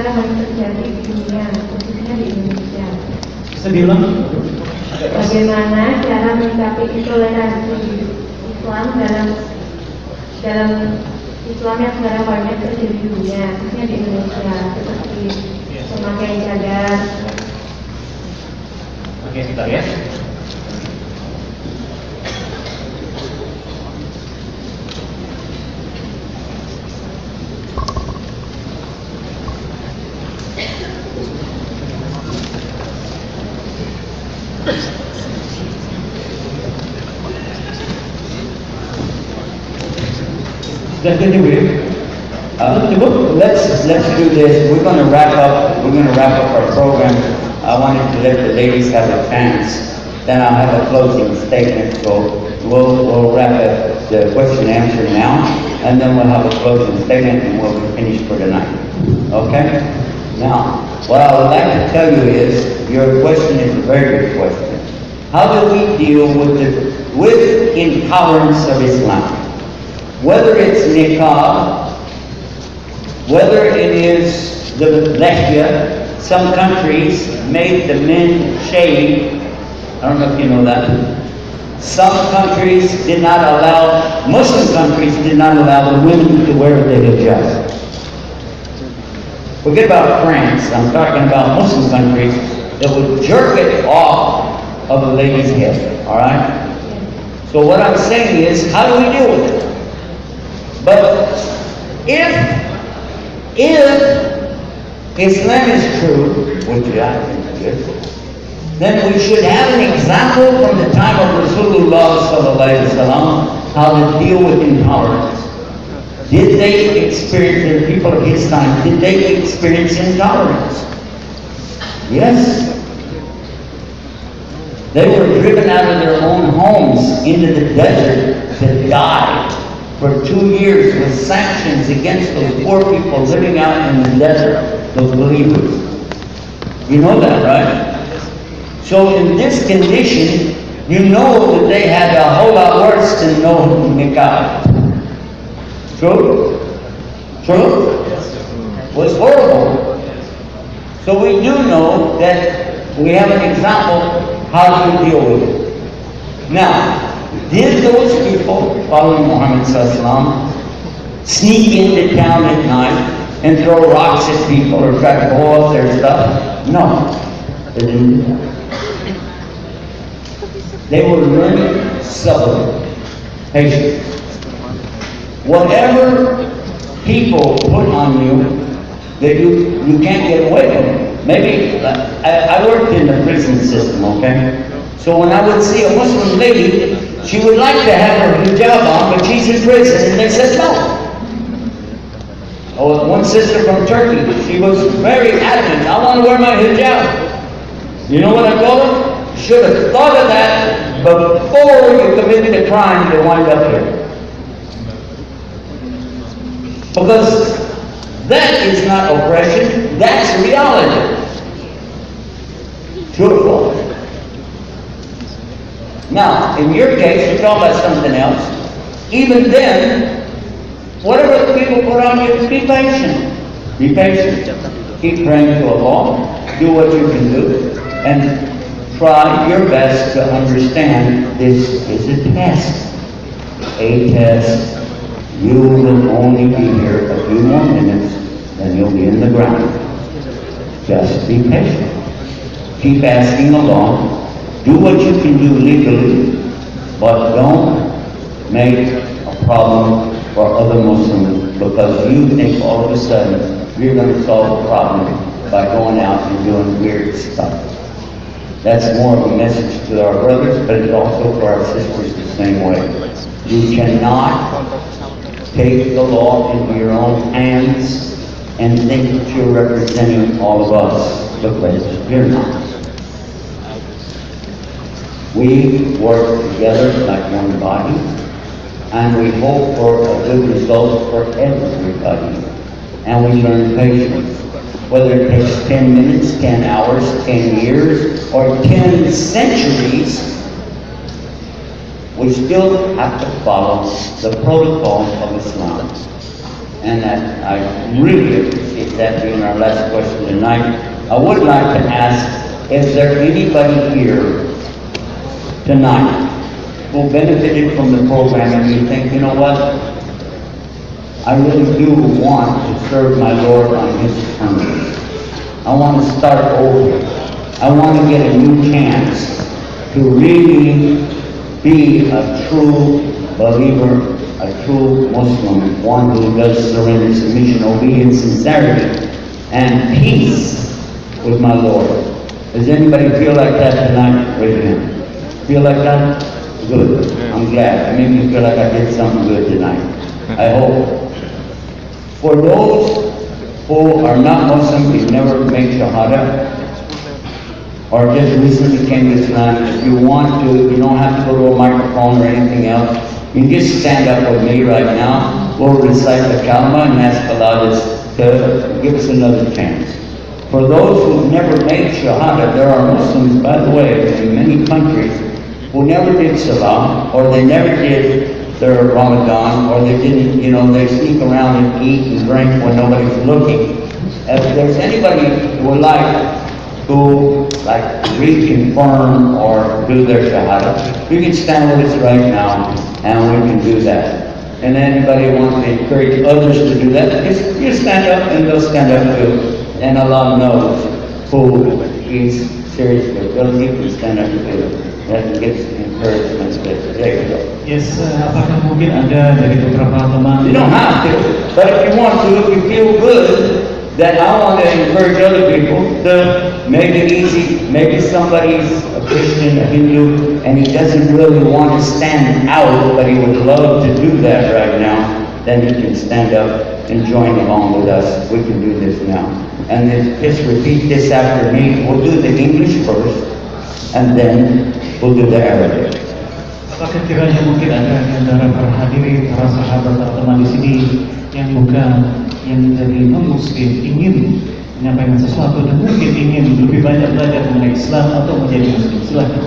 sekarang banyak terjadi di dunia, khususnya di Indonesia. Sebelum Bagaimana cara menyikapi intoleransi Islam dalam Islam yang sekarang banyak terjadi di dunia, khususnya di Indonesia, seperti memakai cadar. Oke, sebentar ya. Let's do this. We're going to wrap up our program. I wanted to let the ladies have a chance. Then I'll have a closing statement. So we'll wrap up the question and answer now, and then we'll have a closing statement, and we'll be finished for tonight. Okay? Now, what I would like to tell you is your question is a very good question. How do we deal with intolerance of Islam? Whether it's niqab, whether it is the lehya, some countries made the men shave. I don't know if you know that. Some countries did not allow, Muslim countries did not allow the women to wear the hijab. Forget about France, I'm talking about Muslim countries that would jerk it off of a lady's head, all right? So what I'm saying is, how do we deal with it? But if Islam is true, which I think it is, then we should have an example from the time of Rasulullah sallallahu alaihi wasallam how to deal with intolerance. Did they experience, the people of his time, did they experience intolerance? Yes. They were driven out of their own homes into the desert to die for 2 years with sanctions against those poor people living out in the desert, those believers. You know that, right? So in this condition, you know that they had a whole lot worse than no niqab. True? True? It was horrible. So we do know that we have an example how to deal with it. Now, did those people following Muhammad sallallahu sneak into town at night and throw rocks at people or try to blow up their stuff? No, they didn't do that. They were learning subtle patience. Whatever people put on you that you can't get away from. Maybe, I worked in the prison system, okay? So when I would see a Muslim lady, she would like to have her hijab on, but she's in prison, and they said no. Oh, one sister from Turkey, she was very adamant, I want to wear my hijab. You know what I told her? You should have thought of that before you committed the crime to wind up here. Because that is not oppression, that's reality. True or false? Now, in your case, you're talking about something else. Even then, whatever the people put on you, be patient. Be patient. Keep praying to Allah. Do what you can do. And try your best to understand this is a test. A test. You will only be here a few more minutes, then you'll be in the ground. Just be patient. Keep asking Allah. Do what you can do legally, but don't make a problem for other Muslims because you think all of a sudden you're going to solve the problem by going out and doing weird stuff. That's more of a message to our brothers, but it's also for our sisters the same way. You cannot take the law into your own hands and think that you're representing all of us, because you're not. We work together like one body, and we hope for a good result for everybody. And we learn patience. Whether it takes 10 minutes, 10 hours, 10 years, or 10 centuries, we still have to follow the protocol of Islam. and that I really appreciate that being our last question tonight. I would like to ask, is there anybody here tonight who benefited from the program and you think, you know what, I really do want to serve my Lord on His terms. I want to start over. I want to get a new chance to really be a true believer, a true Muslim, one who does surrender, submission, obedience, sincerity, and peace with my Lord. Does anybody feel like that tonight? Raise your hand. Feel like that? Good. I'm glad. It made me feel like I did something good tonight. I hope. For those who are not Muslim, who've never made Shahada, or just recently came to Islam, if you want to, you don't have to go to a microphone or anything else. You just stand up with me right now. We'll recite the kalma and ask Allah to give us another chance. For those who've never made Shahada, there are Muslims, by the way, in many countries, who never did Salah, or they never did their Ramadan, or they didn't, they sneak around and eat and drink when nobody's looking. If there's anybody who would like to reconfirm or do their Shahada, you can stand with us right now and we can do that. And anybody who wants to encourage others to do that, you stand up and they'll stand up too. And Allah knows who is serious with. They'll keep you stand up too. That gets encouragement. There you go. Yes, apakah mungkin ada dari beberapa teman? You don't have to, but if you want to, if you feel good, that I want to encourage other people to make it easy. Maybe somebody's a Christian, a Hindu, and he doesn't really want to stand out, but he would love to do that right now. Then he can stand up and join along with us. We can do this now. And then just repeat this after me. We'll do the English first, and then we'll do the Arabic. Apakah kiranya mungkin ada di antara para hadirin, para sahabat, para teman di sini yang menjadi non-Muslim ingin menyampaikan sesuatu dan mungkin ingin lebih banyak belajar mengenai Islam atau menjadi Muslim? Silakan.